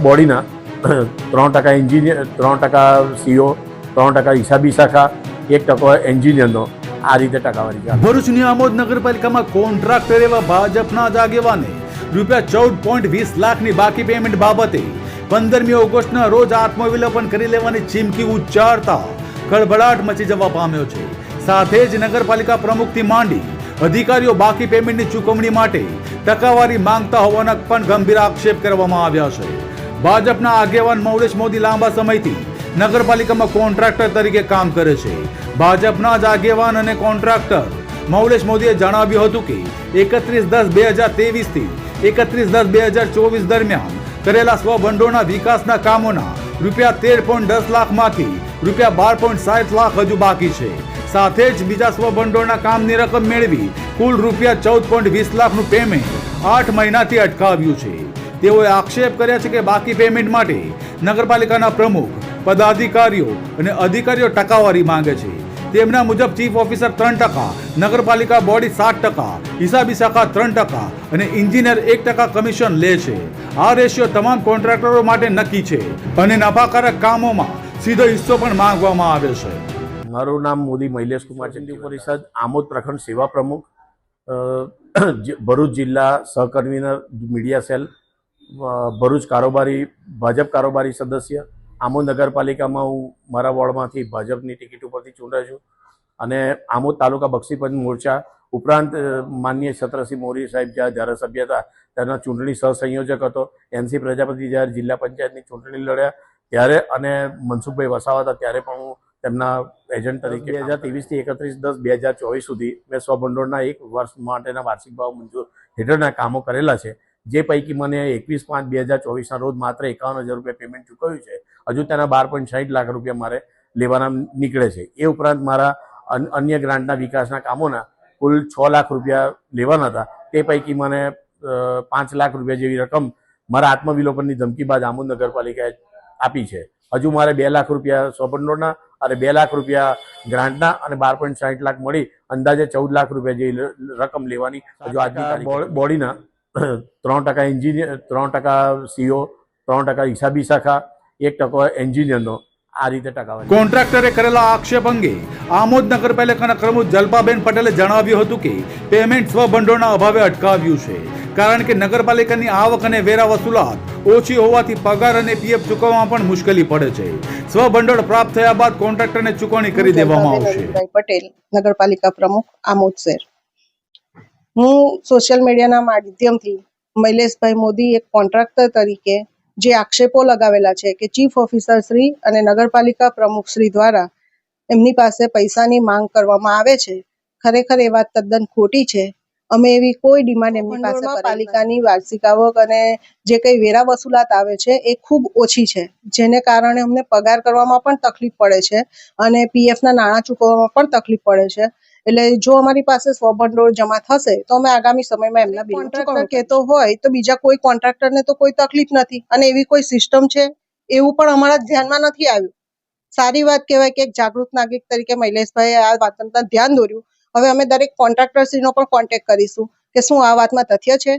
બોડીના 3% engineer, 3% CO, 3% હિસાબી શાખા, 1% એન્જિનિયરનો આ રીતે ટકાવારી છે. ભરૂચની આમોદ નગરપાલિકામાં કોન્ટ્રાક્ટર એવા ભાજપના જ આગેવાને રૂપિયા 14.20 લાખની બાકી પેમેન્ટ બાબતે 15મી ઓગસ્ટના રોજ આત્મવિલોપન કરી લેવાની ચીમકી ઉચ્ચારતા ખળભળાટ મચી જવા પામ્યો છે. સાથે જ નગરપાલિકા પ્રમુખથી માંડી અધિકારીઓ બાકી પેમેન્ટની ચૂકવણી માટે ટકાવારી માંગતા હોવાના પણ ગંભીર આક્ષેપ કરવામાં આવ્યા છે. ભાજપના આગેવાન મૌલેશ મોદી લાંબા સમયથી નગરપાલિકામાં કોન્ટ્રાક્ટર તરીકે કામ કરે છે. ભાજપના જ આગેવાન અને કોન્ટ્રાક્ટર મૌલેશ મોદીએ જણાવ્યું હતું કે 31/10/2023 થી 31/10/2024 દરમિયાન કરેલા સ્વભંડોળના વિકાસના કામોના રૂપિયા 13.10 લાખમાંથી રૂપિયા 12.60 લાખ હજુ બાકી છે. સાથે જ બીજા સ્વભંડોળના કામની રકમ મેળવી કુલ રૂપિયા 14.20 લાખનું પેમેન્ટ 8 મહિનાથી અટકાવ્યું છે. તેઓએ આક્ષેપ કર્યા છે કે બાકી પેમેન્ટ માટે નગરપાલિકાના પ્રમુખ, પદાધિકારીઓ અને અધિકારીઓ ટકાવારી માંગે છે. તેમના મુજબ ચીફ ઓફિસર 3%, નગરપાલિકા બોડી 7%, હિસાબી શાખા 3% અને એન્જિનિયર 1% કમિશન લે છે. આ રેશિયો તમામ કોન્ટ્રાક્ટરો માટે નક્કી છે અને નફાકારક કામોમાં સીધો હિસ્સો પણ માંગવામાં આવે છે. મારું નામ મોદી મહિલેશ કુમાર છે. પરિષદ આમોદ પ્રખંડ સેવા પ્રમુખ, ભરૂચ જિલ્લા સહકન્વીનર મીડિયા સેલ, ભરૂચ કારોબારી ભાજપ કારોબારી સદસ્ય. આમોદ નગરપાલિકામાં હું મારા વોર્ડમાંથી ભાજપની ટિકિટ ઉપરથી ચૂંટાયો છું અને આમોદ તાલુકા બક્ષીપંચ મોરચા ઉપરાંત માનનીય છત્રસિંહ મોરી સાહેબ જ્યારે ધારાસભ્ય હતા તેના ચૂંટણી સહસંયોજક હતો. NC પ્રજાપતિ જ્યારે જિલ્લા પંચાયતની ચૂંટણી લડ્યા ત્યારે અને મનસુખભાઈ વસાવા હતા ત્યારે પણ હું તેમના એજન્ટ તરીકે 2023 થી 31/10/2024 સુધી મેં સ્વભંડોળના 1 વર્ષ માટેના વાર્ષિક ભાવ મંજૂર હેઠળના કામો કરેલા છે. જે પૈકી મને 21/5/2024ના રોજ માત્ર 51,000 રૂપિયા પેમેન્ટ ચૂકવ્યું છે. હજુ તેના 12.60 લાખ રૂપિયા મારે લેવાના નીકળે છે. એ ઉપરાંત મારા અન્ય ગ્રાન્ટના વિકાસના કામોના કુલ 6 લાખ રૂપિયા લેવાના હતા. તે પૈકી મને 5 લાખ રૂપિયા જેવી રકમ મારા આત્મવિલોપનની ધમકી બાદ આમોદ નગરપાલિકાએ આપી છે. હજુ મારે 2 લાખ રૂપિયા સ્વભંડોળના અને 2 લાખ રૂપિયા ગ્રાન્ટના અને 12.60 લાખ મળી અંદાજે 14 લાખ રૂપિયા જેવી રકમ લેવાની હજુ આજની બોડીના 3% એન્જિનિયર, 3% સીઓ, 3% હિસાબી શાખા, 1% એન્જિનિયરનો આ રીતે ટકાવારી. કોન્ટ્રાક્ટરે કરેલા આક્ષેપ અંગે આમોદ નગરપાલિકાના પ્રમુખ જલ્પાબેન પટેલે જણાવ્યું હતું કે પેમેન્ટ સ્વભંડોળના અભાવે અટકાવ્યું છે, કારણ કે નગરપાલિકાની આવક અને વેરા વસૂલાત ઓછી હોવાથી પગાર અને PF ચૂકવવામાં પણ મુશ્કેલી પડે છે. સ્વભંડોળ પ્રાપ્ત થયા બાદ કોન્ટ્રાક્ટરને ચૂકવણી કરી દેવામાં આવશે. પટેલ, નગરપાલિકા પ્રમુખ, આમોદ શહેર. હું સોશિયલ મીડિયાના માધ્યમથી મહિલેશભાઈ મોદી એક કોન્ટ્રાક્ટર તરીકે જે આક્ષેપો લગાવેલા છે કે ચીફ ઓફિસર શ્રી અને નગરપાલિકા પ્રમુખ શ્રી દ્વારા એમની પાસે પૈસાની માંગ કરવામાં આવે છે, ખરેખર એ વાત તદ્દન ખોટી છે. અમે એવી કોઈ ડિમાન્ડ એમની પાસે પાલિકાની વાર્ષિક આવક અને જે કંઈ વેરા વસૂલાત આવે છે એ ખૂબ ઓછી છે, જેને કારણે અમને પગાર કરવામાં પણ તકલીફ પડે છે અને PFના નાણાં ચૂકવવામાં પણ તકલીફ પડે છે. એટલે જો અમારી પાસે સ્વભંડોળ જમા થશે તો અમે આગામી સમયમાં એમના બિલ કોન્ટ્રાક્ટર કહેતો હોય તો બીજા કોઈ કોન્ટ્રાક્ટરને તો કોઈ તકલીફ નથી અને એવી કોઈ સિસ્ટમ છે એવું પણ અમારા ધ્યાનમાં નથી આવ્યું. સારી વાત કહેવાય કે એક જાગૃત નાગરિક તરીકે મહિલેશભાઈએ આ વાતનું ધ્યાન દોર્યું. હવે અમે દરેક કોન્ટ્રાક્ટરશ્રીનો પણ કોન્ટેક્ટ કરીશું કે શું આ વાતમાં તથ્ય છે